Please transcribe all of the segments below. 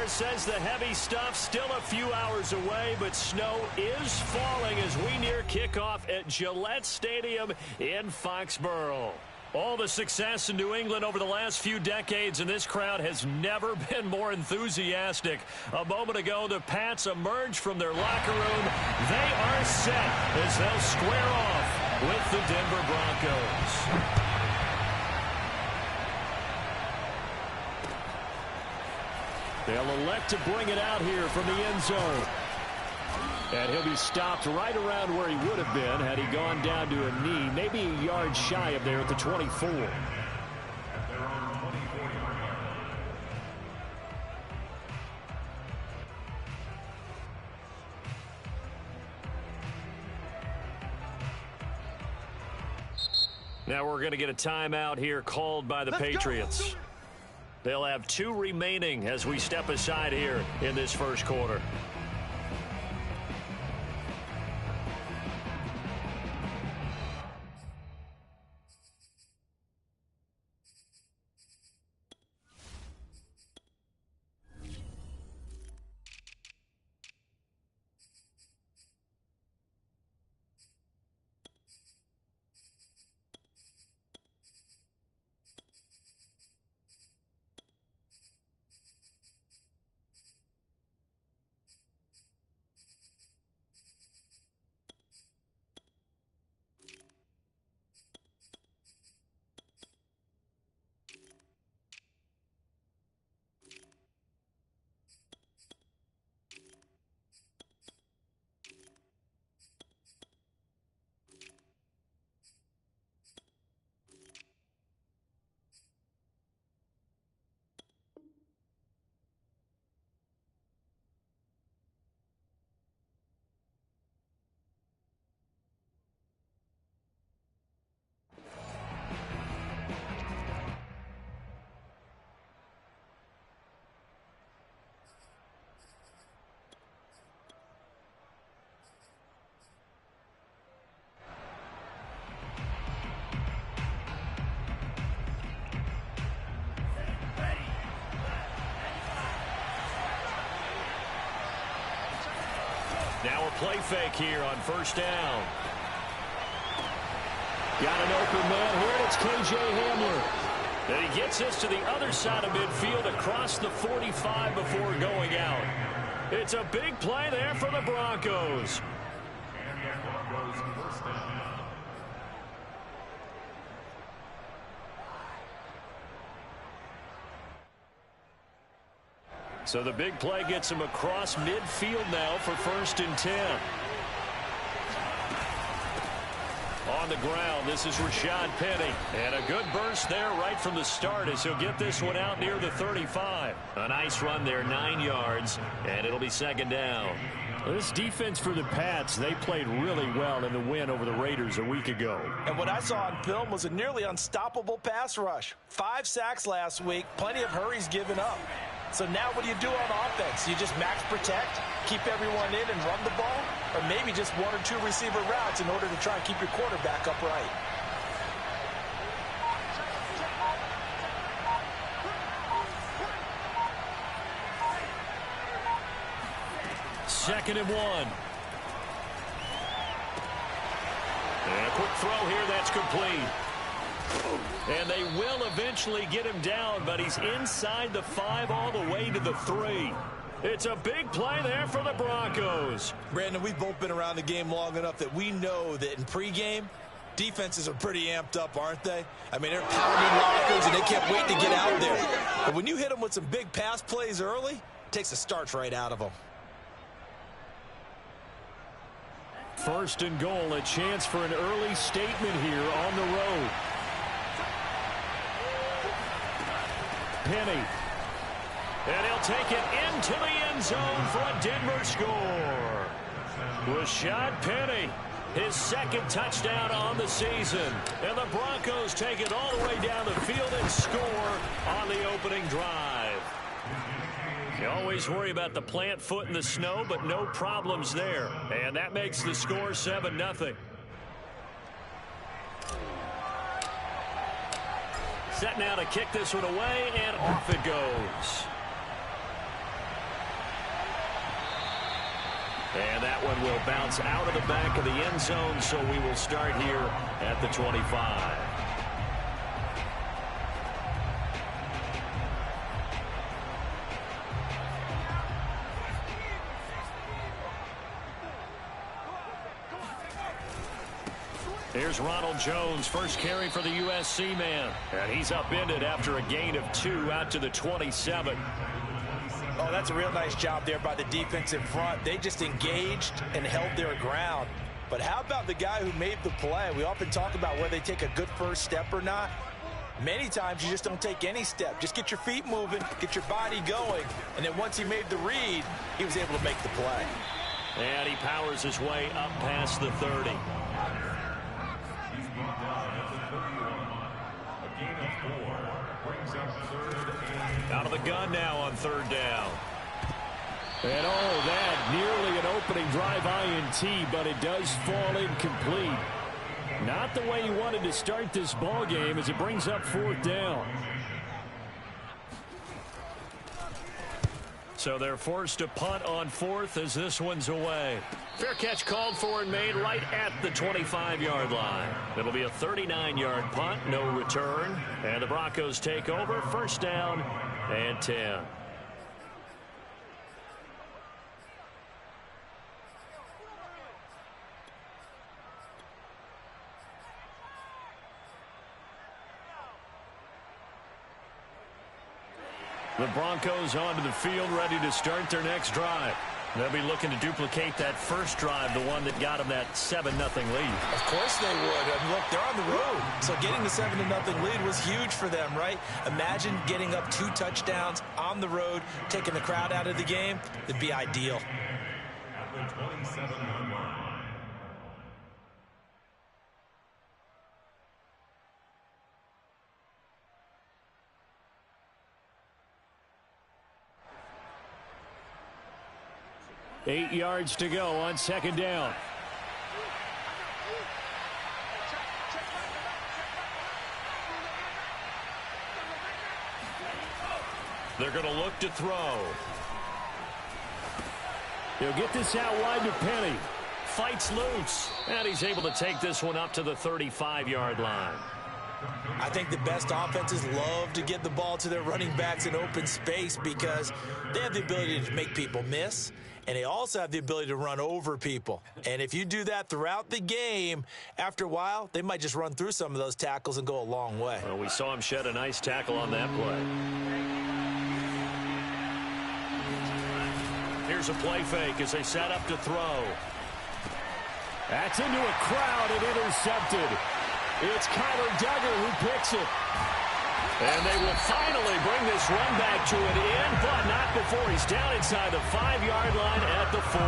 radar says the heavy stuff still a few hours away, but snow is falling as we near kickoff at Gillette Stadium in Foxborough. All the success in New England over the last few decades, and this crowd has never been more enthusiastic. A moment ago, the Pats emerged from their locker room. They are set as they'll square off with the Denver Broncos. They'll elect to bring it out here from the end zone. And he'll be stopped right around where he would have been had he gone down to a knee, maybe a yard shy of there at the 24. Now we're going to get a timeout here called by the Patriots. They'll have 2 remaining as we step aside here in this first quarter. Now a play fake here on first down. Got an open man here, and it's K.J. Hamler. And he gets this to the other side of midfield across the 45 before going out. It's a big play there for the Broncos. So the big play gets him across midfield now for 1st and 10. On the ground, this is Rashad Penny. And a good burst there right from the start as he'll get this one out near the 35. A nice run there, 9 yards, and it'll be 2nd down. This defense for the Pats, they played really well in the win over the Raiders a week ago. And what I saw on film was a nearly unstoppable pass rush. 5 sacks last week, plenty of hurries given up. So now what do you do on offense? You just max protect, keep everyone in and run the ball, or maybe just 1 or 2 receiver routes in order to try and keep your quarterback upright. Second and 1. And a quick throw here, that's complete. And they will eventually get him down, but he's inside the 5 all the way to the 3. It's a big play there for the Broncos. Brandon, we've both been around the game long enough that we know that in pregame, defenses are pretty amped up, aren't they? I mean, they're pounding lockers, and they can't wait to get out there. But when you hit them with some big pass plays early, it takes the starch right out of them. 1st and goal, a chance for an early statement here on the road. Penny. And he'll take it into the end zone for a Denver score. Rashad Penny, his 2nd touchdown on the season. And the Broncos take it all the way down the field and score on the opening drive. You always worry about the plant foot in the snow, but no problems there. And that makes the score 7-0. Set now to kick this one away, and off it goes. And that one will bounce out of the back of the end zone, so we will start here at the 25. Here's Ronald Jones, first carry for the USC man. And he's upended after a gain of 2 out to the 27. Oh, that's a real nice job there by the defensive front. They just engaged and held their ground. But how about the guy who made the play? We often talk about whether they take a good first step or not. Many times you just don't take any step. Just get your feet moving, get your body going. And then once he made the read, he was able to make the play. And he powers his way up past the 30. Out of the gun now on third down. And oh, that nearly an opening drive INT, but it does fall incomplete. Not the way he wanted to start this ball game as it brings up fourth down. So they're forced to punt on fourth as this one's away. Fair catch called for and made right at the 25-yard line. It'll be a 39-yard punt, no return. And the Broncos take over, first down and 10. The Broncos onto the field, ready to start their next drive. They'll be looking to duplicate that first drive, the one that got them that 7-0 lead. Of course they would. And look, they're on the road. So getting the 7-0 lead was huge for them, right? Imagine getting up 2 touchdowns on the road, taking the crowd out of the game. It'd be ideal. At the 27-yard line. Eight yards to go on second down. They're going to look to throw. He'll get this out wide to Penny. Fights loose. And he's able to take this one up to the 35-yard line. I think the best offenses love to get the ball to their running backs in open space because they have the ability to make people miss. And they also have the ability to run over people. And if you do that throughout the game, after a while, they might just run through some of those tackles and go a long way. Well, we saw him shed a nice tackle on that play. Here's a play fake as they set up to throw. That's into a crowd and intercepted. It's Kyler Duggar who picks it. And they will finally bring this run back to an end, but not before he's down inside the 5-yard line at the 4.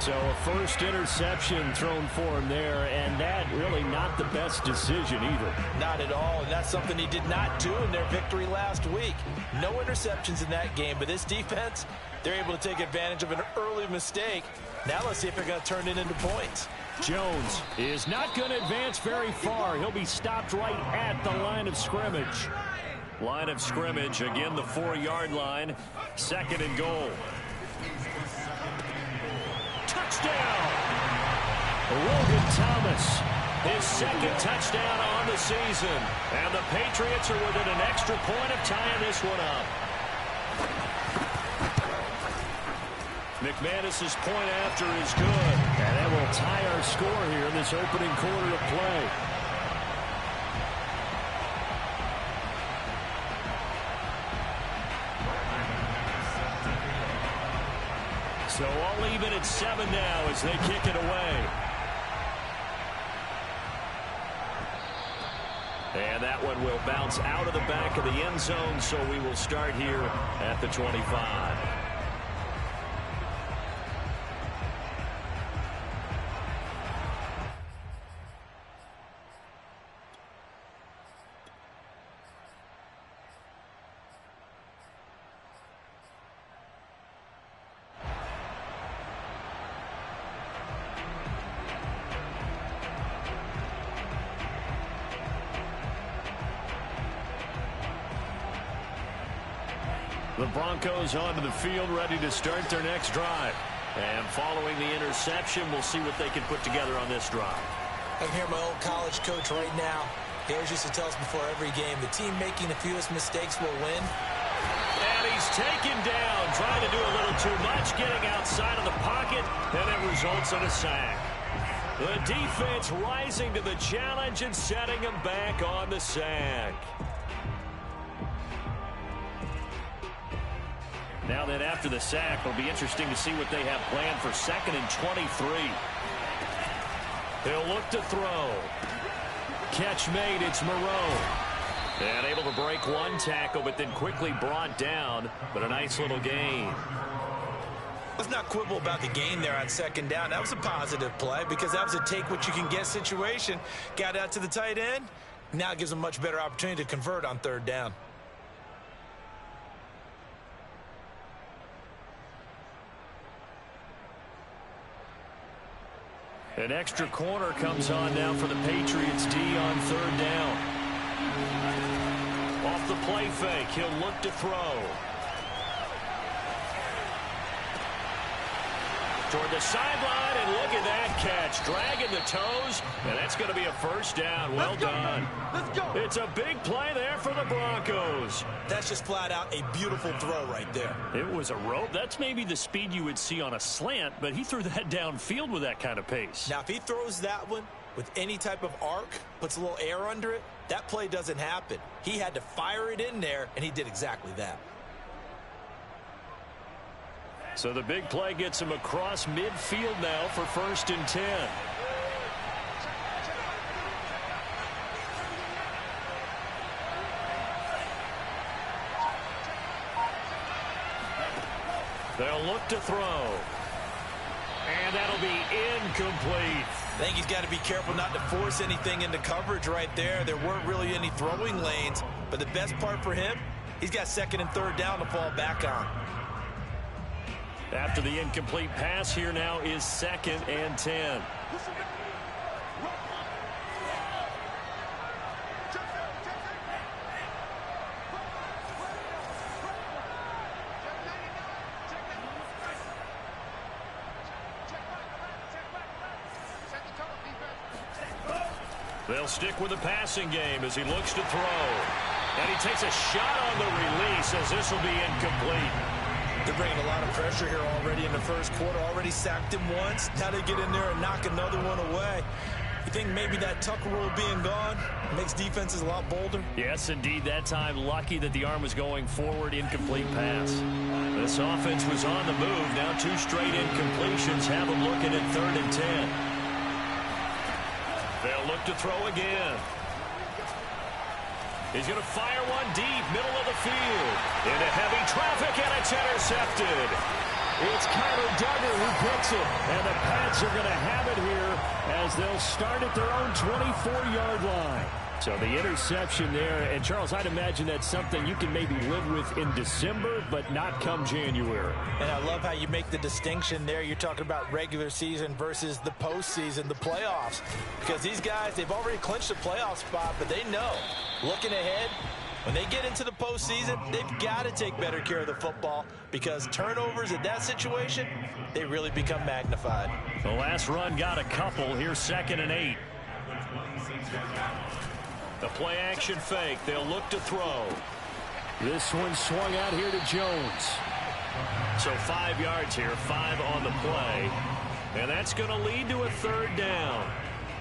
So a first interception thrown for him there, and that really not the best decision either. Not at all, and that's something he did not do in their victory last week. No interceptions in that game, but this defense, they're able to take advantage of an early mistake. Now let's see if they're going to turn it into points. Jones is not going to advance very far. He'll be stopped right at the line of scrimmage. Line of scrimmage, again the 4-yard line. Second and goal. Touchdown! Logan Thomas, his second touchdown on the season. And the Patriots are within an extra point of tying this one up. McManus's point after is good. And that will tie our score here in this opening quarter of play. So all even at 7 now as they kick it away. And that one will bounce out of the back of the end zone, so we will start here at the 25. The Broncos onto the field, ready to start their next drive. And following the interception, we'll see what they can put together on this drive. I can hear my old college coach right now. He always used to tell us before every game, the team making the fewest mistakes will win. And he's taken down, trying to do a little too much, getting outside of the pocket, and it results in a sack. The defense rising to the challenge and setting him back on the sack. Now then, after the sack, it'll be interesting to see what they have planned for 2nd and 23. They'll look to throw. Catch made, it's Moreau. And able to break one tackle, but then quickly brought down. But a nice little gain. Let's not quibble about the gain there on 2nd down. That was a positive play because that was a take-what-you-can-get situation. Got out to the tight end. Now it gives them a much better opportunity to convert on 3rd down. An extra corner comes on now for the Patriots D on 3rd down. Off the play fake, he'll look to throw. Toward the sideline, and look at that catch. Dragging the toes, and that's going to be a 1st down. Well done. Let's go. It's a big play there for the Broncos. That's just flat out a beautiful throw right there. It was a rope. That's maybe the speed you would see on a slant, but he threw that downfield with that kind of pace. Now, if he throws that one with any type of arc, puts a little air under it, that play doesn't happen. He had to fire it in there, and he did exactly that. So the big play gets him across midfield now for 1st and 10. They'll look to throw. And that'll be incomplete. I think he's got to be careful not to force anything into coverage right there. There weren't really any throwing lanes. But the best part for him, he's got 2nd and 3rd down to fall back on. After the incomplete pass, here now is 2nd and 10. They'll stick with the passing game as he looks to throw. And he takes a shot on the release as this will be incomplete. They're bringing a lot of pressure here already in the 1st quarter. Already sacked him once. Now they get in there and knock another one away. You think maybe that Tucker rule being gone makes defenses a lot bolder? Yes, indeed. That time, lucky that the arm was going forward. Incomplete pass. This offense was on the move. Now 2 straight incompletions have them looking at 3rd and 10. They'll look to throw again. He's going to fire one deep, middle of the field. Into heavy traffic, and it's intercepted. It's Kyler Duggar who picks it, and the Pats are going to have it here as they'll start at their own 24-yard line. So the interception there, and Charles, I'd imagine that's something you can maybe live with in December, but not come January. And I love how you make the distinction there. You're talking about regular season versus the postseason, the playoffs. Because these guys, they've already clinched a playoff spot, but they know, looking ahead, when they get into the postseason, they've got to take better care of the football because turnovers in that situation, they really become magnified. The last run got a couple. Here's 2nd and 8. The play action fake. They'll look to throw. This one swung out here to Jones. So 5 yards here, 5 on the play. And that's going to lead to a 3rd down.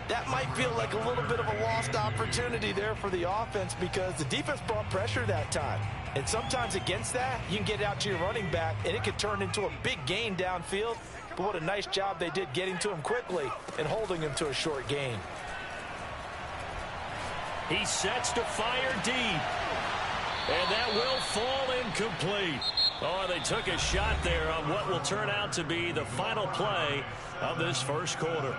That might feel like a little bit of a lost opportunity there for the offense because the defense brought pressure that time. And sometimes against that, you can get out to your running back, and it could turn into a big gain downfield. But what a nice job they did getting to him quickly and holding him to a short gain. He sets to fire deep. And that will fall incomplete. Oh, they took a shot there on what will turn out to be the final play of this 1st quarter.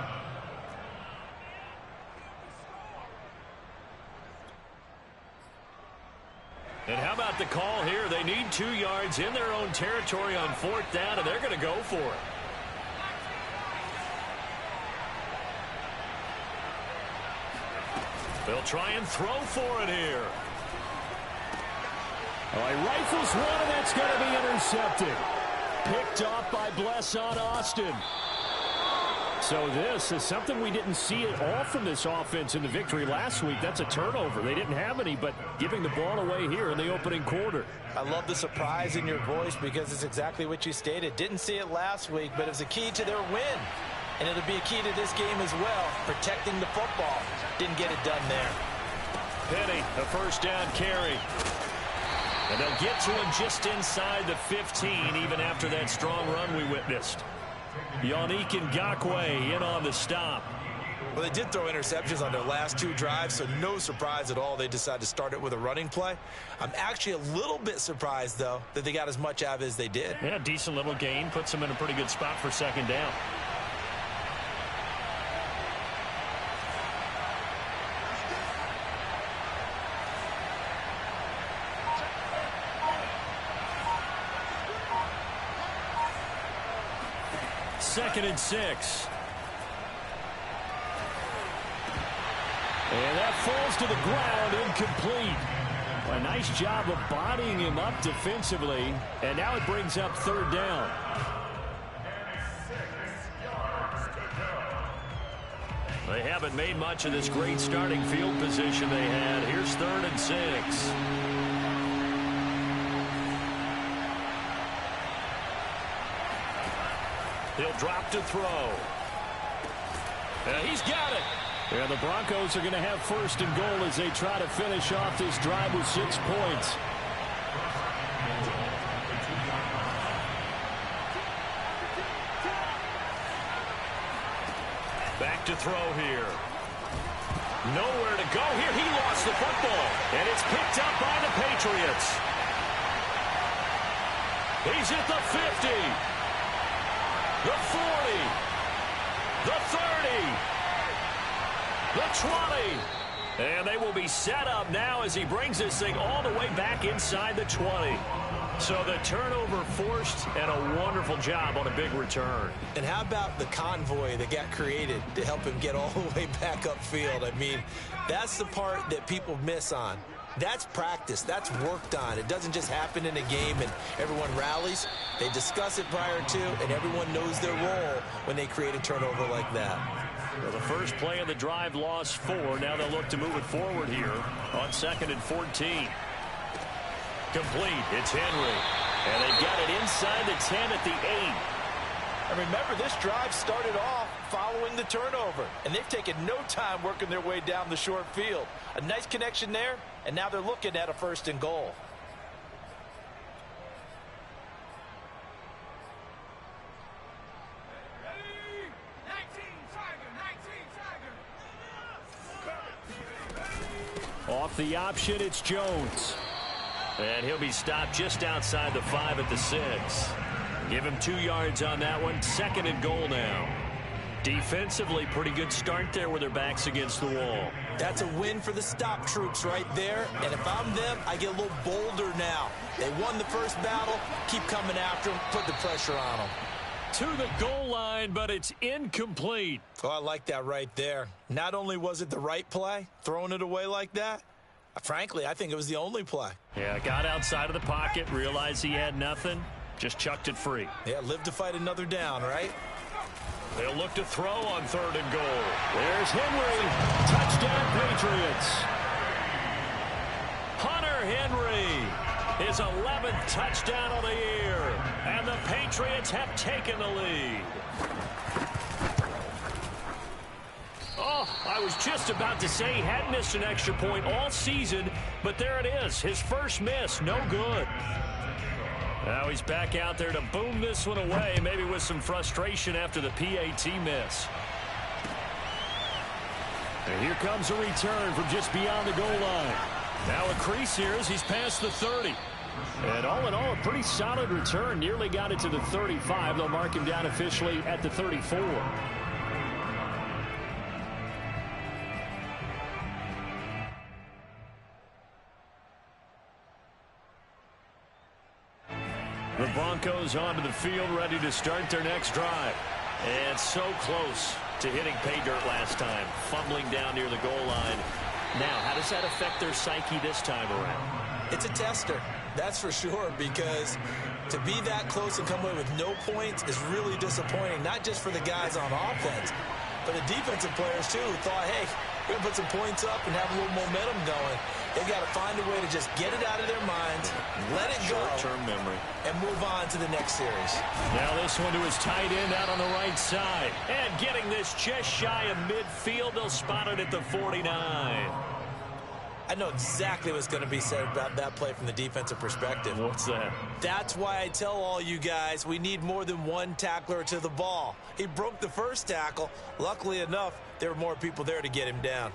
And how about the call here? They need 2 yards in their own territory on 4th down, and they're going to go for it. They'll try and throw for it here. Oh, he rifles one, and that's going to be intercepted. picked off by Bless on Austin. So this is something we didn't see at all from this offense in the victory last week. That's a turnover. They didn't have any, but giving the ball away here in the opening quarter. I love the surprise in your voice because it's exactly what you stated. Didn't see it last week, but it was a key to their win. And it'll be a key to this game as well, protecting the football. Didn't get it done there. Penny, a first down carry. And they'll get to him just inside the 15, even after that strong run we witnessed. Yannick Ngakoue in on the stop. Well, they did throw interceptions on their last two drives, so no surprise at all they decided to start it with a running play. I'm actually a little bit surprised, though, that they got as much out of it as they did. Yeah, decent little gain. Puts them in a pretty good spot for second down. Second and 6. And that falls to the ground, incomplete. A nice job of bodying him up defensively. And now it brings up third down. They haven't made much of this great starting field position they had. Here's third and 6. He'll drop to throw. He's got it. Yeah, the Broncos are going to have first and goal as they try to finish off this drive with 6 points. Back to throw here. Nowhere to go here. He lost the football. And it's picked up by the Patriots. He's at the 50. The 40, the 30, the 20. And they will be set up now as he brings this thing all the way back inside the 20. So the turnover forced and a wonderful job on a big return. And how about the convoy that got created to help him get all the way back upfield? I mean, that's the part that people miss on. That's practice. That's worked on. It doesn't just happen in a game and everyone rallies. They discuss it prior to, and everyone knows their role when they create a turnover like that. Well, the first play of the drive lost 4. Now they'll look to move it forward here on second and 14. Complete. It's Henry. And they've got it inside the 10 at the 8. And remember, this drive started off following the turnover. And they've taken no time working their way down the short field. A nice connection there, and now they're looking at a first and goal. Off the option, it's Jones. And he'll be stopped just outside the 5 at the 6. Give him 2 yards on that one. Second and goal now. Defensively, pretty good start there with their backs against the wall. That's a win for the stop troops right there. And if I'm them, I get a little bolder now. They won the first battle. Keep coming after them. Put the pressure on them. To the goal line, but it's incomplete. Oh, I like that right there. Not only was it the right play, throwing it away like that, frankly, I think it was the only play. Yeah, got outside of the pocket, realized he had nothing, just chucked it free. Yeah, live to fight another down, right? They'll look to throw on third and goal. There's Henry. Touchdown, Patriots. Hunter Henry, his 11th touchdown of the year. And the Patriots have taken the lead. Oh, I was just about to say he hadn't missed an extra point all season, but there it is. His first miss, no good. Now he's back out there to boom this one away, maybe with some frustration after the PAT miss. And here comes a return from just beyond the goal line. Now a crease here as he's past the 30. And all in all, a pretty solid return. Nearly got it to the 35. They'll mark him down officially at the 34. The Broncos onto the field, ready to start their next drive. And so close to hitting pay dirt last time, fumbling down near the goal line. Now, how does that affect their psyche this time around? It's a tester. That's for sure, because to be that close and come away with no points is really disappointing, not just for the guys on offense, but the defensive players, too, who thought, hey, we're going to put some points up and have a little momentum going. They've got to find a way to just get it out of their minds, let it go, short-term memory, and move on to the next series. Now this one to his tight end out on the right side. And getting this just shy of midfield. They'll spot it at the 49. I know exactly what's going to be said about that play from the defensive perspective. What's that? That's why I tell all you guys we need more than one tackler to the ball. He broke the first tackle. Luckily enough, there were more people there to get him down.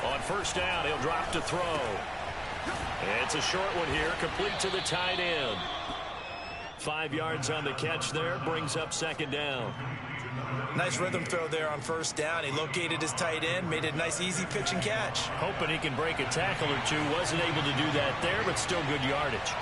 On first down, he'll drop to throw. It's a short one here, complete to the tight end. 5 yards on the catch there, brings up second down. Nice rhythm throw there on first down. He located his tight end, made it a nice easy pitch and catch. Hoping he can break a tackle or two. Wasn't able to do that there, but still good yardage.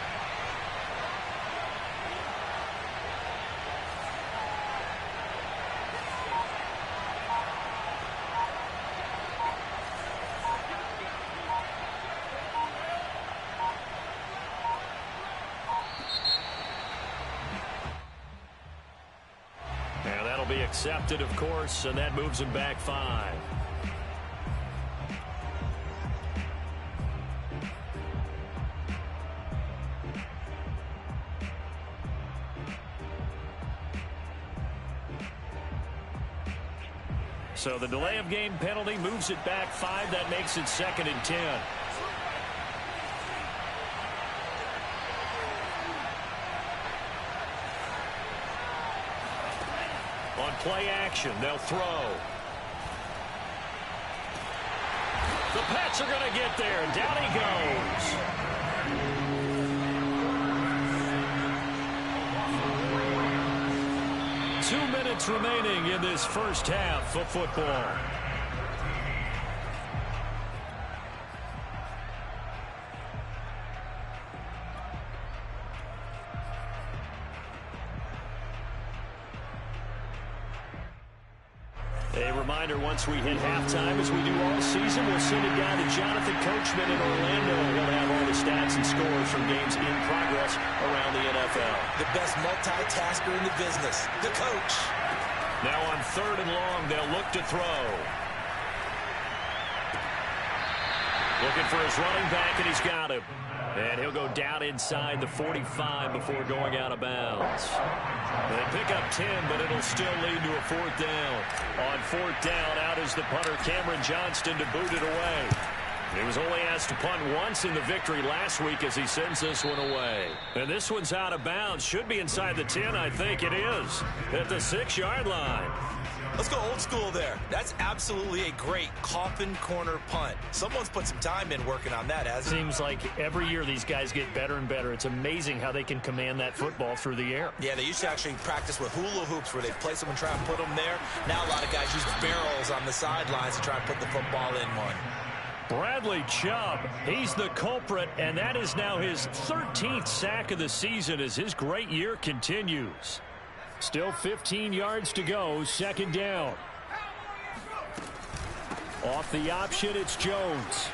Be accepted, of course, and that moves him back 5. So the delay of game penalty moves it back 5. That makes it 2nd and 10. On play action, they'll throw. The Pats are going to get there, and down he goes. 2 minutes remaining in this first half of football. A reminder, once we hit halftime, as we do all season, we'll send it down to Jonathan Coachman in Orlando. He'll have all the stats and scores from games in progress around the NFL. The best multitasker in the business, the coach. Now on 3rd and long, they'll look to throw. Looking for his running back, and he's got him. And he'll go down inside the 45 before going out of bounds. They pick up 10, but it'll still lead to a 4th down. On 4th down, out is the punter, Cameron Johnston, to boot it away. He was only asked to punt once in the victory last week as he sends this one away. And this one's out of bounds. Should be inside the 10, I think it is. At the 6-yard line. Let's go old school there. That's absolutely a great coffin corner punt. Someone's put some time in working on that, hasn't it? Seems like every year these guys get better and better. It's amazing how they can command that football through the air. Yeah, they used to actually practice with hula hoops where they place them and try and put them there. Now a lot of guys use barrels on the sidelines to try and put the football in one. Bradley Chubb, he's the culprit, and that is now his 13th sack of the season as his great year continues. Still 15 yards to go, 2nd down. Off the option, it's Jones.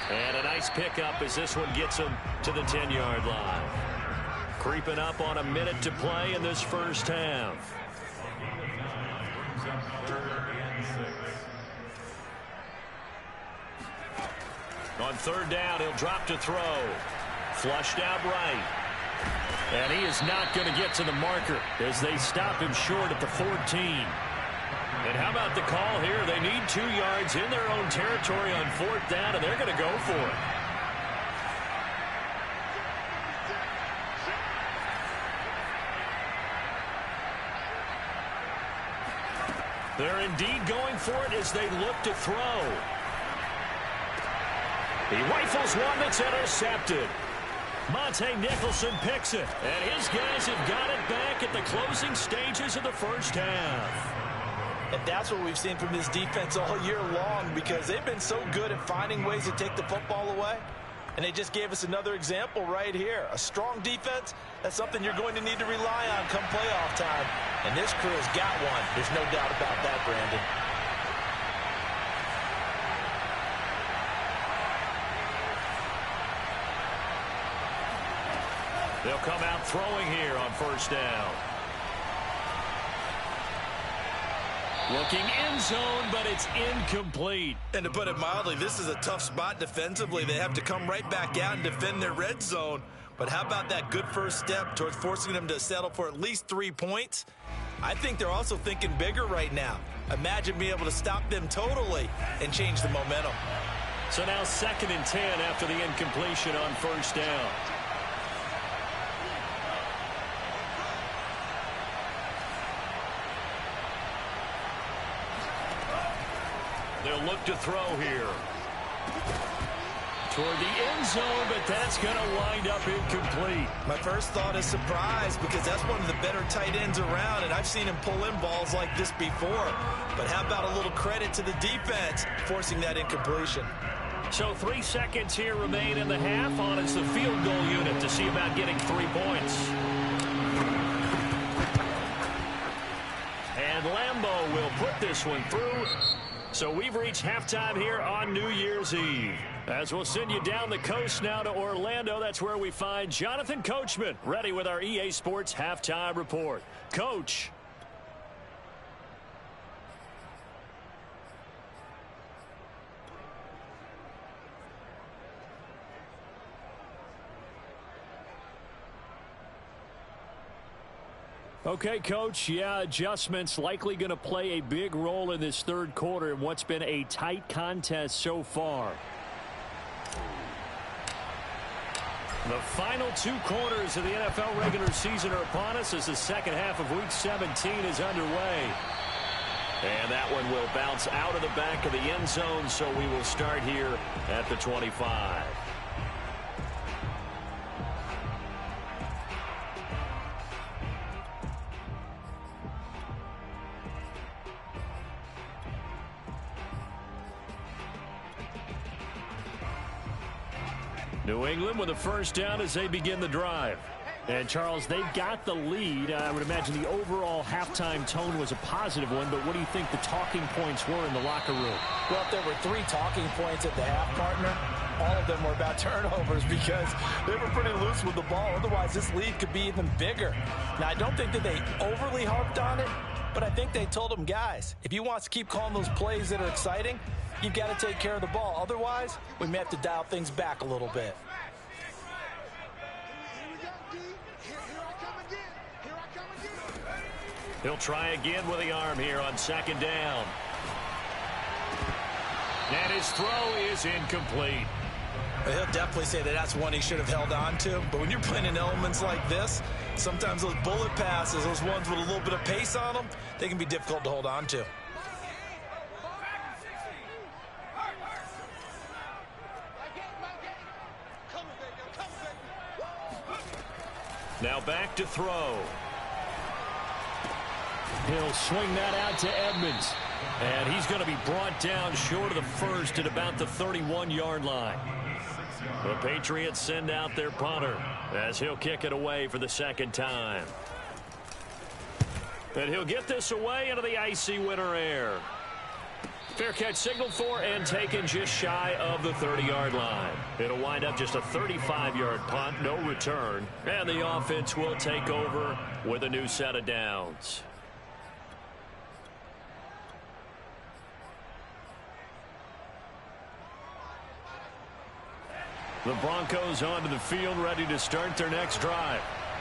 And a nice pickup as this one gets him to the 10-yard line. Creeping up on a minute to play in this first half. On 3rd down, he'll drop to throw. Flushed out right. And he is not going to get to the marker as they stop him short at the 14. And how about the call here? They need 2 yards in their own territory on 4th down, and they're going to go for it. They're indeed going for it as they look to throw. He rifles one that's intercepted. Monte Nicholson picks it, and his guys have got it back at the closing stages of the first half. And that's what we've seen from this defense all year long, because they've been so good at finding ways to take the football away. And they just gave us another example right here. A strong defense, that's something you're going to need to rely on come playoff time. And this crew has got one. There's no doubt about that, Brandon. They'll come out throwing here on first down. Looking end zone, but it's incomplete. And to put it mildly, this is a tough spot defensively. They have to come right back out and defend their red zone. But how about that good first step towards forcing them to settle for at least 3 points? I think they're also thinking bigger right now. Imagine being able to stop them totally and change the momentum. So now 2nd and 10 after the incompletion on first down. They'll look to throw here. Toward the end zone, but that's going to wind up incomplete. My first thought is surprise because that's one of the better tight ends around, and I've seen him pull in balls like this before. But how about a little credit to the defense forcing that incompletion? So 3 seconds here remain in the half on as the field goal unit to see about getting 3 points. And Lambeau will put this one through. So we've reached halftime here on New Year's Eve. As we'll send you down the coast now to Orlando, that's where we find Jonathan Coachman ready with our EA Sports Halftime Report. Coach. Okay, Coach, yeah, adjustments likely going to play a big role in this third quarter in what's been a tight contest so far. The final 2 quarters of the NFL regular season are upon us as the second half of Week 17 is underway. And that one will bounce out of the back of the end zone, so we will start here at the 25. New England with a first down as they begin the drive. And, Charles, they've got the lead. I would imagine the overall halftime tone was a positive one, but what do you think the talking points were in the locker room? Well, if there were 3 talking points at the half, partner, all of them were about turnovers because they were pretty loose with the ball. Otherwise, this lead could be even bigger. Now, I don't think that they overly harped on it, but I think they told them, guys, if you want to keep calling those plays that are exciting, you've got to take care of the ball. Otherwise, we may have to dial things back a little bit. He'll try again with the arm here on second down. And his throw is incomplete. He'll definitely say that that's one he should have held on to. But when you're playing in elements like this, sometimes those bullet passes, those ones with a little bit of pace on them, they can be difficult to hold on to. Now back to throw. He'll swing that out to Edmonds. And he's going to be brought down short of the first at about the 31-yard line. The Patriots send out their punter as he'll kick it away for the second time. And he'll get this away into the icy winter air. Fair catch signaled for and taken just shy of the 30-yard line. It'll wind up just a 35-yard punt, no return. And the offense will take over with a new set of downs. The Broncos onto the field ready to start their next drive.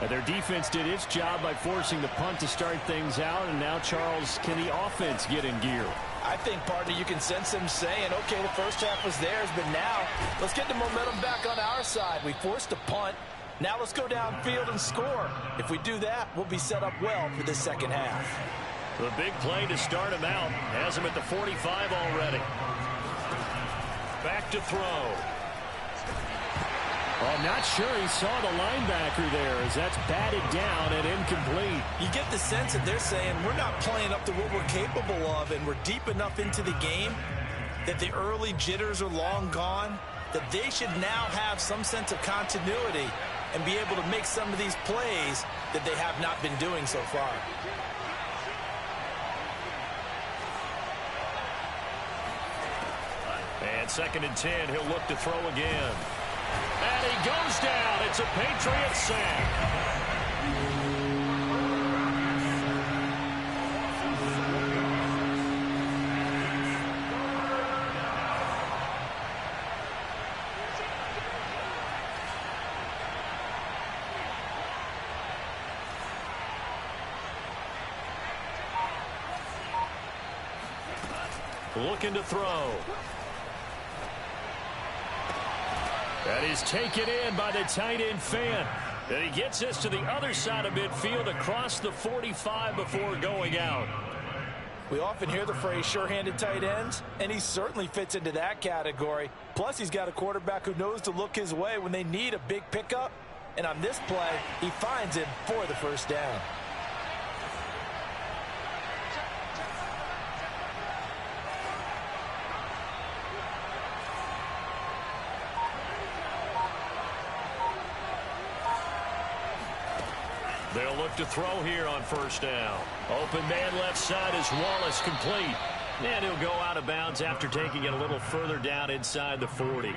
Their defense did its job by forcing the punt to start things out. And now, Charles, can the offense get in gear? I think, partner, you can sense them saying, okay, the first half was theirs, but now let's get the momentum back on our side. We forced a punt. Now let's go downfield and score. If we do that, we'll be set up well for this second half. The big play to start him out has him at the 45 already. Back to throw. I'm not sure he saw the linebacker there as that's batted down and incomplete. You get the sense that they're saying we're not playing up to what we're capable of, and we're deep enough into the game that the early jitters are long gone, that they should now have some sense of continuity and be able to make some of these plays that they have not been doing so far. And 2nd and 10, he'll look to throw again. And he goes down. It's a Patriots sack. Looking to throw. That is taken in by the tight end fan. And he gets this to the other side of midfield across the 45 before going out. We often hear the phrase sure-handed tight ends, and he certainly fits into that category. Plus, he's got a quarterback who knows to look his way when they need a big pickup. And on this play, he finds him for the first down. They'll look to throw here on first down. Open man left side is Wallace, complete. And he'll go out of bounds after taking it a little further down inside the 40.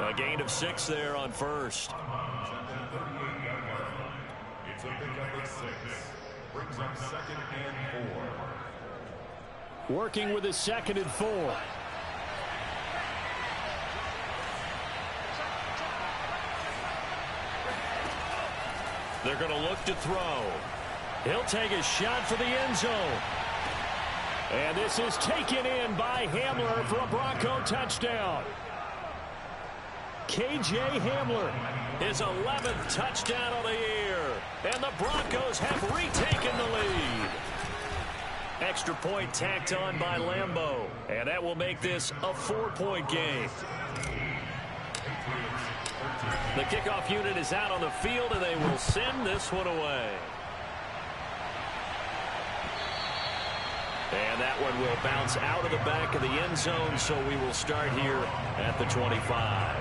A gain of 6 there on first. It's a pickup of 6. Brings up 2nd and 4. Working with his 2nd and 4. They're going to look to throw. He'll take a shot for the end zone. And this is taken in by Hamler for a Bronco touchdown. K.J. Hamler, his 11th touchdown of the year. And the Broncos have retaken the lead. Extra point tacked on by Lambeau. And that will make this a 4-point game. The kickoff unit is out on the field, and they will send this one away. And that one will bounce out of the back of the end zone, so we will start here at the 25.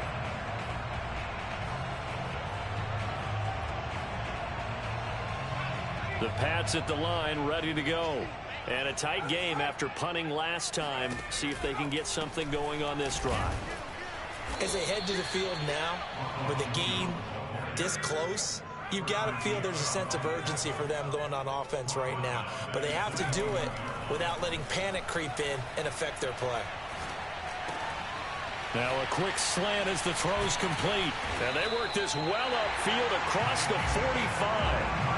The Pats at the line, ready to go. And a tight game after punting last time. See if they can get something going on this drive. As they head to the field now, with the game this close, you've got to feel there's a sense of urgency for them going on offense right now. But they have to do it without letting panic creep in and affect their play. Now a quick slant as the throw's complete. And they work this well upfield across the 45.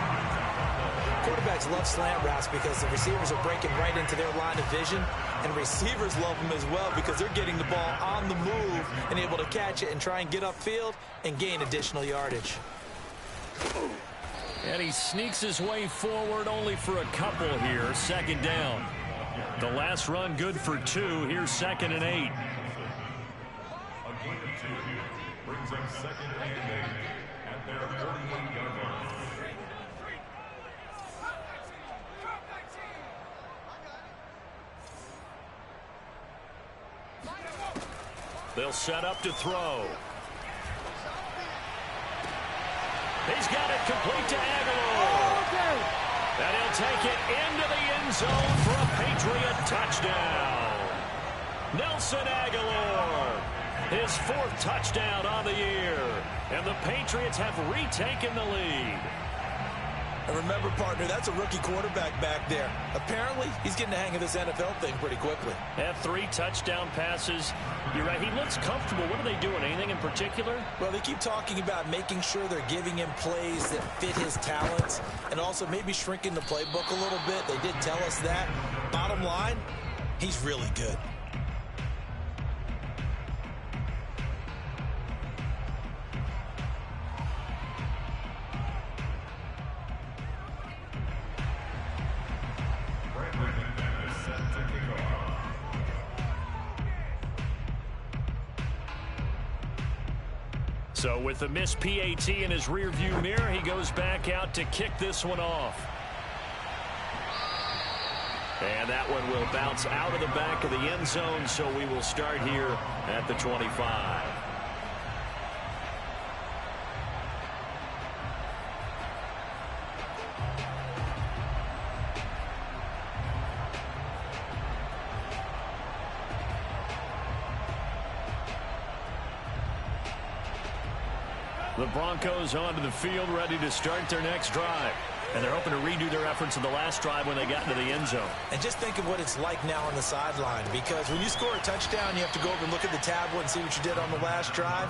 Quarterbacks love slant routes because the receivers are breaking right into their line of vision, and receivers love them as well because they're getting the ball on the move and able to catch it and try and get upfield and gain additional yardage. And he sneaks his way forward only for a couple here. 2nd down. The last run good for 2. Here's 2nd and 8. A gain of 2 brings up 2nd and 8 at their 48-yard line. They'll set up to throw. He's got it complete to Aguilar. And he'll take it into the end zone for a Patriot touchdown. Nelson Aguilar, his 4th touchdown on the year. And the Patriots have retaken the lead. And remember, partner, that's a rookie quarterback back there. Apparently, he's getting the hang of this NFL thing pretty quickly. Had 3 touchdown passes. You're right, he looks comfortable. What are they doing? Anything in particular? Well, they keep talking about making sure they're giving him plays that fit his talents and also maybe shrinking the playbook a little bit. They did tell us that. Bottom line, he's really good. So with the missed PAT in his rearview mirror, he goes back out to kick this one off. And that one will bounce out of the back of the end zone, so we will start here at the 25. The Broncos onto the field, ready to start their next drive. And they're hoping to redo their efforts in the last drive when they got into the end zone. And just think of what it's like now on the sideline, because when you score a touchdown, you have to go over and look at the tablet and see what you did on the last drive.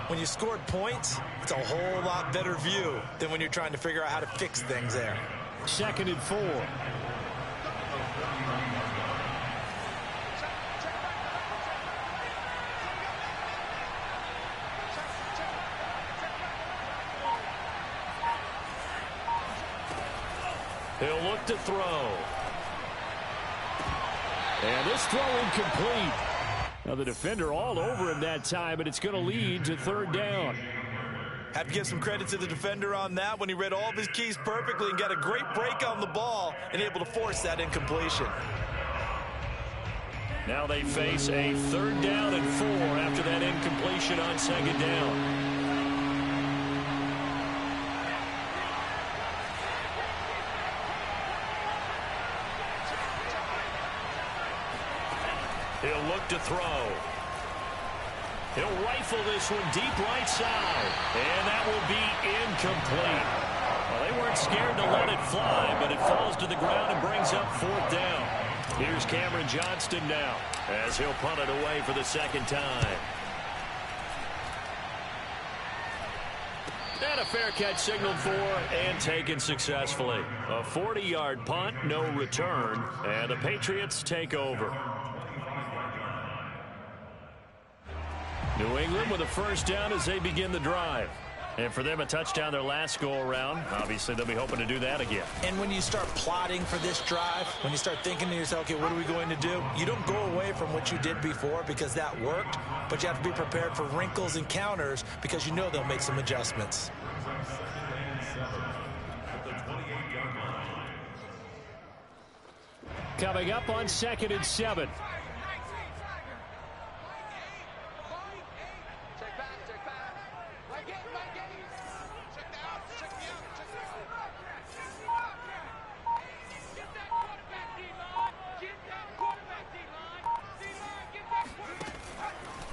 When you scored points, it's a whole lot better view than when you're trying to figure out how to fix things there. 2nd and 4. He'll look to throw. And this throw incomplete. Now the defender all over him that time, but it's going to lead to 3rd down. Have to give some credit to the defender on that when he read all of his keys perfectly and got a great break on the ball and able to force that incompletion. Now they face a 3rd down and 4 after that incompletion on 2nd down. He'll look to throw. He'll rifle this one deep right side. And that will be incomplete. Well, they weren't scared to let it fly, but it falls to the ground and brings up 4th down. Here's Cameron Johnston now as he'll punt it away for the 2nd time. And a fair catch signaled for and taken successfully. A 40-yard punt, no return, and the Patriots take over. New England with a 1st down as they begin the drive. And for them, a touchdown their last go-around. Obviously, they'll be hoping to do that again. And when you start plotting for this drive, when you start thinking to yourself, okay, what are we going to do? You don't go away from what you did before because that worked, but you have to be prepared for wrinkles and counters because you know they'll make some adjustments. Coming up on 2nd and 7.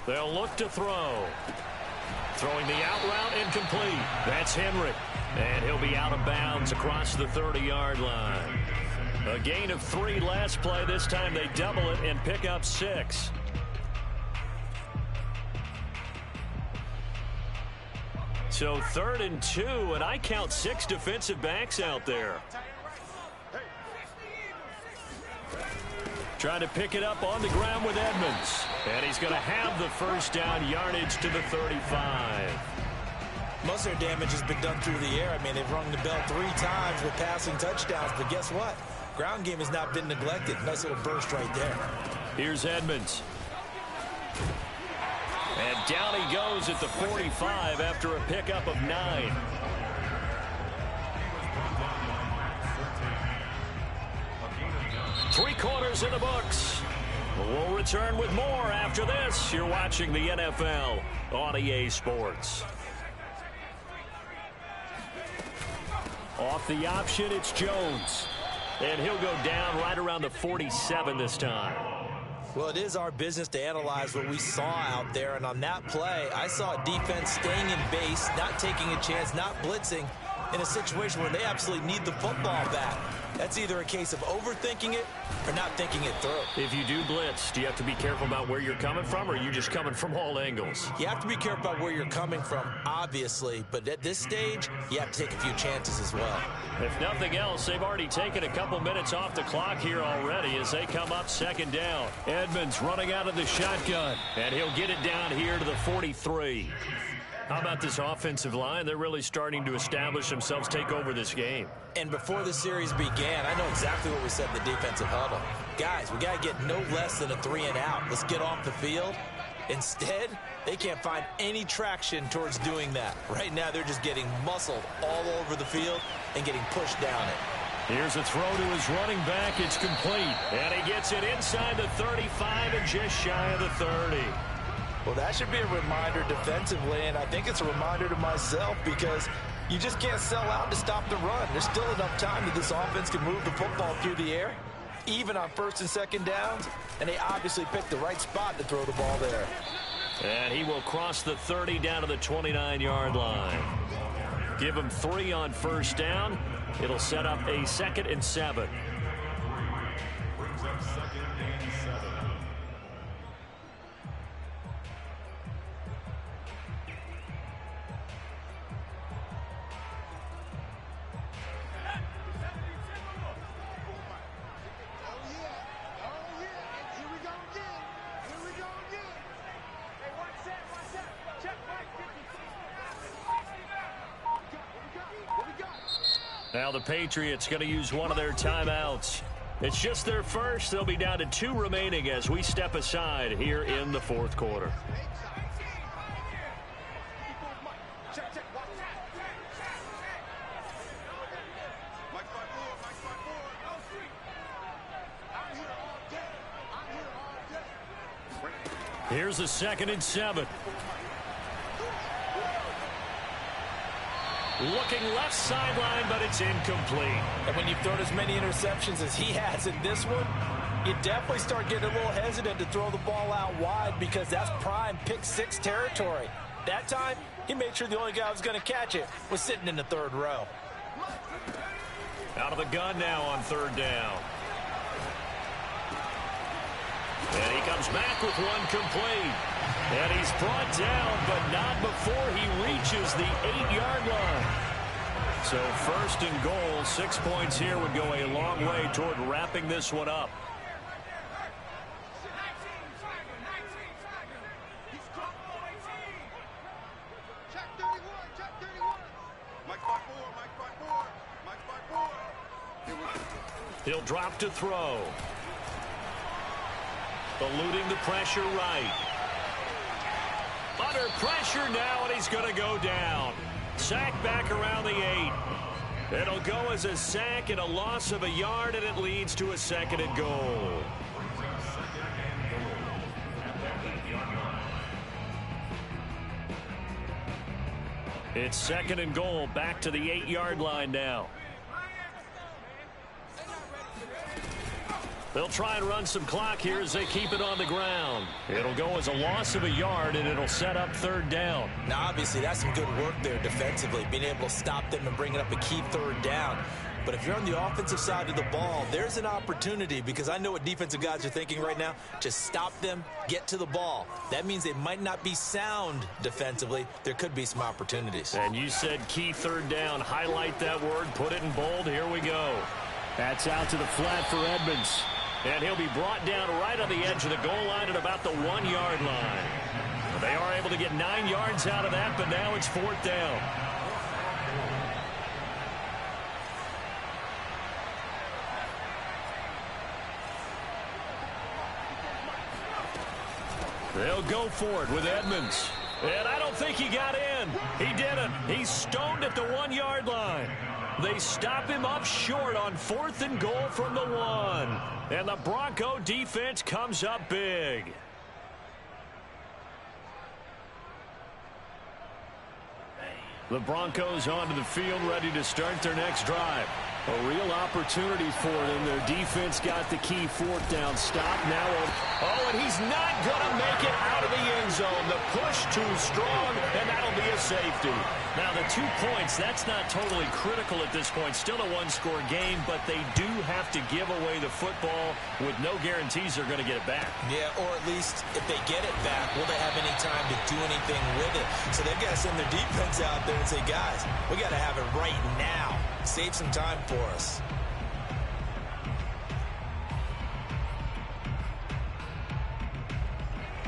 They'll look to throw. Throwing the out route incomplete. That's Henry. And he'll be out of bounds across the 30-yard line. A gain of 3 last play. This time they double it and pick up 6. So 3rd and 2, and I count 6 defensive backs out there. Trying to pick it up on the ground with Edmonds. And he's going to have the 1st down yardage to the 35. Most of their damage has been done through the air. I mean, they've rung the bell 3 times with passing touchdowns, but guess what? Ground game has not been neglected. Nice little burst right there. Here's Edmonds. And down he goes at the 45 after a pickup of 9. Three quarters in the books. We'll return with more after this. You're watching the NFL on EA Sports. Off the option, it's Jones. And he'll go down right around the 47 this time. Well, it is our business to analyze what we saw out there. And on that play, I saw a defense staying in base, not taking a chance, not blitzing in a situation where they absolutely need the football back. That's either a case of overthinking it or not thinking it through. If you do blitz, do you have to be careful about where you're coming from, or are you just coming from all angles? You have to be careful about where you're coming from, obviously. But at this stage, you have to take a few chances as well. If nothing else, they've already taken a couple minutes off the clock here already as they come up 2nd down. Edmonds running out of the shotgun, and he'll get it down here to the 43. How about this offensive line? They're really starting to establish themselves, take over this game. And before the series began, I know exactly what we said in the defensive huddle. Guys, we got to get no less than a 3 and out. Let's get off the field. Instead, they can't find any traction towards doing that. Right now, they're just getting muscled all over the field and getting pushed down it. Here's a throw to his running back. It's complete. And he gets it inside the 35 and just shy of the 30. Well, that should be a reminder defensively, and I think it's a reminder to myself because you just can't sell out to stop the run. There's still enough time that this offense can move the football through the air, even on 1st and 2nd downs, and they obviously picked the right spot to throw the ball there. And he will cross the 30 down to the 29-yard line. Give him 3 on first down. It'll set up a 2nd and 7. Brings up 2nd and 7. Now the Patriots going to use one of their timeouts. It's just their first. They'll be down to 2 remaining as we step aside here in the 4th quarter. Here's a 2nd and 7. Looking left sideline, but it's incomplete. And when you've thrown as many interceptions as he has in this one, you definitely start getting a little hesitant to throw the ball out wide because that's prime pick 6 territory. That time, he made sure the only guy who was going to catch it was sitting in the 3rd row. Out of the gun now on 3rd down. And he comes back with one complete. And he's brought down, but not before he reaches the 8-yard line. So 1st and goal, 6 points here would go a long way toward wrapping this one up. He'll drop to throw. Eluding the pressure right. Under pressure now, and he's going to go down. Sack back around the 8. It'll go as a sack and a loss of a yard, and it leads to a 2nd and goal. It's 2nd and goal, back to the 8-yard line now. They'll try and run some clock here as they keep it on the ground. It'll go as a loss of a yard, and it'll set up 3rd down. Now, obviously, that's some good work there defensively, being able to stop them and bringing up a key 3rd down. But if you're on the offensive side of the ball, there's an opportunity, because I know what defensive guys are thinking right now. Just stop them, get to the ball. That means they might not be sound defensively. There could be some opportunities. And you said key 3rd down. Highlight that word, put it in bold. Here we go. That's out to the flat for Edmonds. And he'll be brought down right on the edge of the goal line at about the 1-yard line. They are able to get 9 yards out of that, but now it's 4th down. They'll go for it with Edmonds. And I don't think he got in. He didn't. He's stoned at the 1-yard line. They stop him up short on 4th and goal from the 1. And the Bronco defense comes up big. The Broncos onto the field, ready to start their next drive. A real opportunity for them. Their defense got the key 4th down stop. Now, and he's not going to make it out of the end zone. The push too strong, and that'll be a safety. Now, the 2 points, that's not totally critical at this point. Still a 1-score game, but they do have to give away the football with no guarantees they're going to get it back. Yeah, or at least if they get it back, will they have any time to do anything with it? So they've got to send their defense out there and say, guys, we got to have it right now. Save some time for us.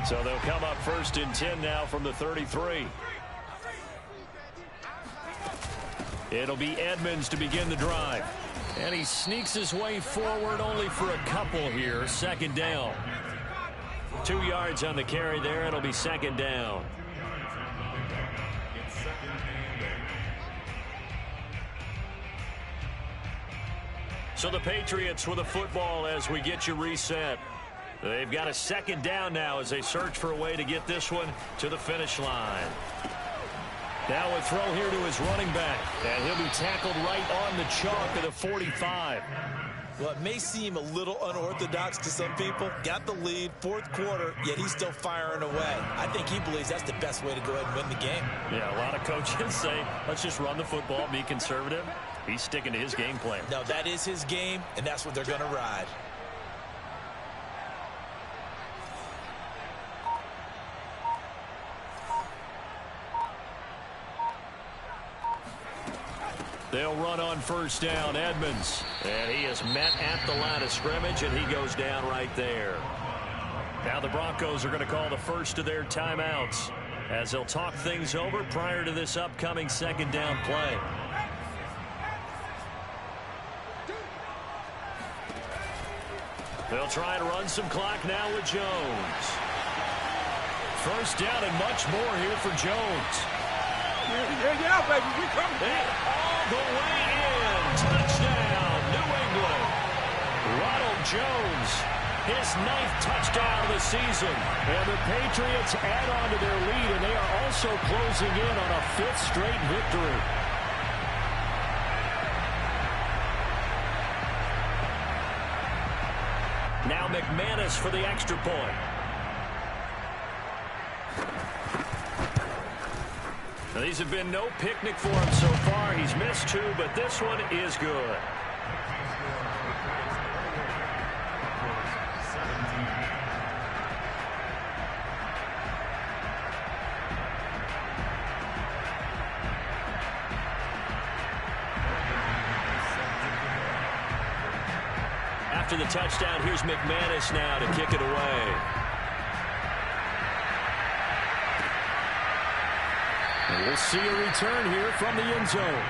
So they'll come up 1st and 10 now from the 33. It'll be Edmonds to begin the drive. And he sneaks his way forward only for a couple here. 2nd down. 2 yards on the carry there. It'll be 2nd down. So the Patriots with a football as we get you reset. They've got a 2nd down now as they search for a way to get this one to the finish line. Now a throw here to his running back. And he'll be tackled right on the chalk of the 45. Well, it may seem a little unorthodox to some people. Got the lead, fourth quarter, yet he's still firing away. I think he believes that's the best way to go ahead and win the game. Yeah, a lot of coaches say, let's just run the football, be conservative. He's sticking to his game plan. No, that is his game, and that's what they're going to ride. They'll run on first down, Edmonds. And he is met at the line of scrimmage, and he goes down right there. Now the Broncos are going to call the first of their timeouts as they'll talk things over prior to this upcoming second down play. They'll try and run some clock now with Jones. First down and much more here for Jones. Yeah, baby, we coming. All the way in. Touchdown, New England. Ronald Jones, his 9th touchdown of the season. And the Patriots add on to their lead, and they are also closing in on a 5th straight victory. Now McManus for the extra point. Now, these have been no picnic for him so far. He's missed 2, but this one is good. After the touchdown, here's McManus now to kick it away. And we'll see a return here from the end zone.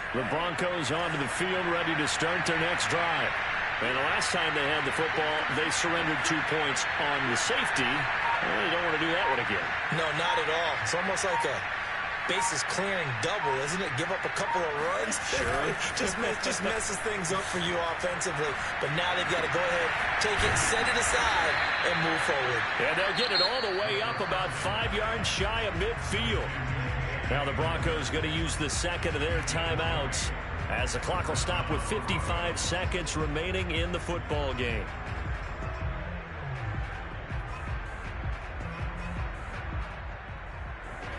The Broncos onto the field, ready to start their next drive. And the last time they had the football, they surrendered 2 points on the safety. Well, you don't want to do that one again. No, not at all. It's almost like a bases clearing double, isn't it? Give up a couple of runs. Sure. just messes things up for you offensively. But now they've got to go ahead, take it, set it aside, and move forward. And they'll get it all the way up about 5 yards shy of midfield. Now the Broncos going to use the second of their timeouts as the clock will stop with 55 seconds remaining in the football game.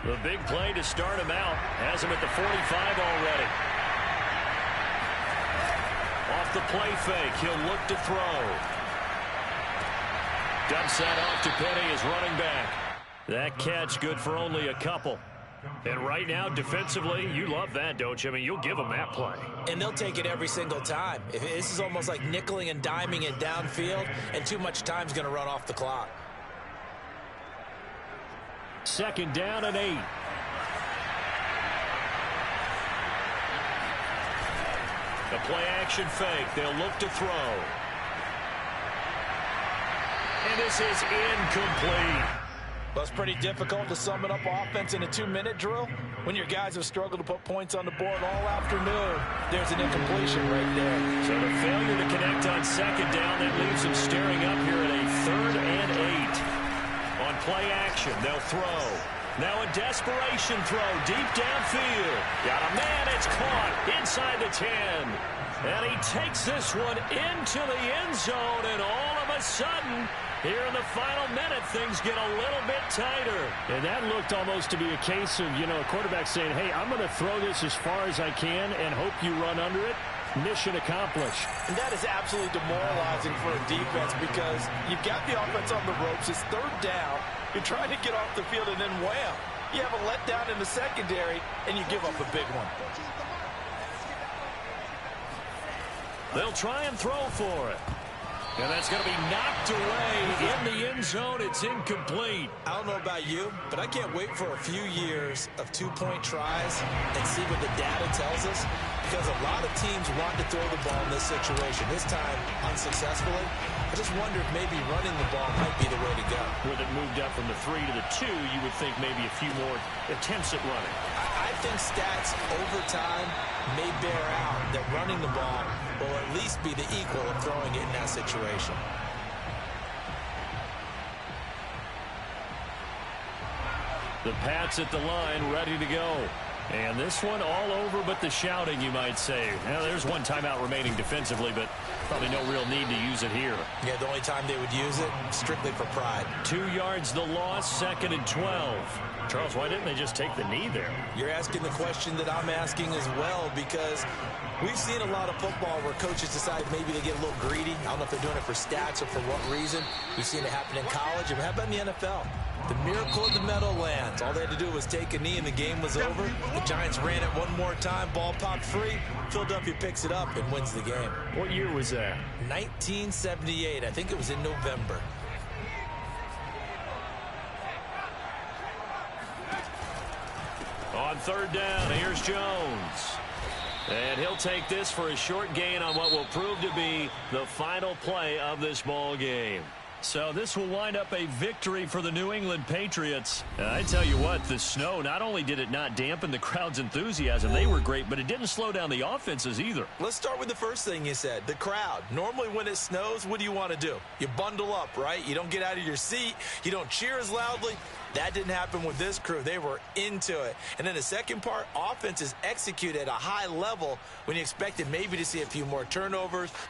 The big play to start him out has him at the 45 already. Off the play fake, he'll look to throw. Dumps that off to Penny as running back. That catch good for only a couple. And right now, defensively, you love that, don't you? I mean, you'll give them that play. And they'll take it every single time. This is almost like nickeling and diming it downfield, and too much time's going to run off the clock. Second down and 8. The play action fake. They'll look to throw. And this is incomplete. Well, it's pretty difficult to sum it up offense in a 2-minute drill when your guys have struggled to put points on the board all afternoon. There's an incompletion right there. So the failure to connect on second down, that leaves them staring up here at a 3rd and 8. On play action, they'll throw. Now a desperation throw deep downfield. Got a man, it's caught inside the 10. And he takes this one into the end zone, and all of a sudden, here in the final minute, things get a little bit tighter. And that looked almost to be a case of, a quarterback saying, hey, I'm going to throw this as far as I can and hope you run under it. Mission accomplished. And that is absolutely demoralizing for a defense because you've got the offense on the ropes. It's 3rd down. You're trying to get off the field, and then wham, you have a letdown in the secondary, and you give up a big one. They'll try and throw for it. And that's going to be knocked away in the end zone. It's incomplete. I don't know about you, but I can't wait for a few years of two-point tries and see what the data tells us, because a lot of teams want to throw the ball in this situation, this time unsuccessfully. I just wonder if maybe running the ball might be the way to go. With it moved up from the 3 to the 2, you would think maybe a few more attempts at running. I think stats over time may bear out that running the ball will at least be the equal of throwing it in that situation. The Pats at the line, ready to go. And this one all over but the shouting, you might say. Now, there's one timeout remaining defensively, but probably no real need to use it here. Yeah, the only time they would use it, strictly for pride. 2 yards the loss, 2nd and 12. Charles, why didn't they just take the knee there? You're asking the question that I'm asking as well, because we've seen a lot of football where coaches decide maybe they get a little greedy. I don't know if they're doing it for stats or for what reason. We've seen it happen in college. And how about in the NFL? The miracle of the Meadowlands. All they had to do was take a knee and the game was over. The Giants ran it one more time. Ball popped free. Philadelphia picks it up and wins the game. What year was that? 1978. I think it was in November. On 3rd down, here's Jones. And he'll take this for a short gain on what will prove to be the final play of this ball game. So this will wind up a victory for the New England Patriots. I tell you what, the snow, not only did it not dampen the crowd's enthusiasm, they were great, but it didn't slow down the offenses either. Let's start with the first thing you said, the crowd. Normally when it snows, what do you want to do? You bundle up, right? You don't get out of your seat. You don't cheer as loudly. That didn't happen with this crew. They were into it. And then the second part, offenses execute at a high level when you expected maybe to see a few more turnovers. The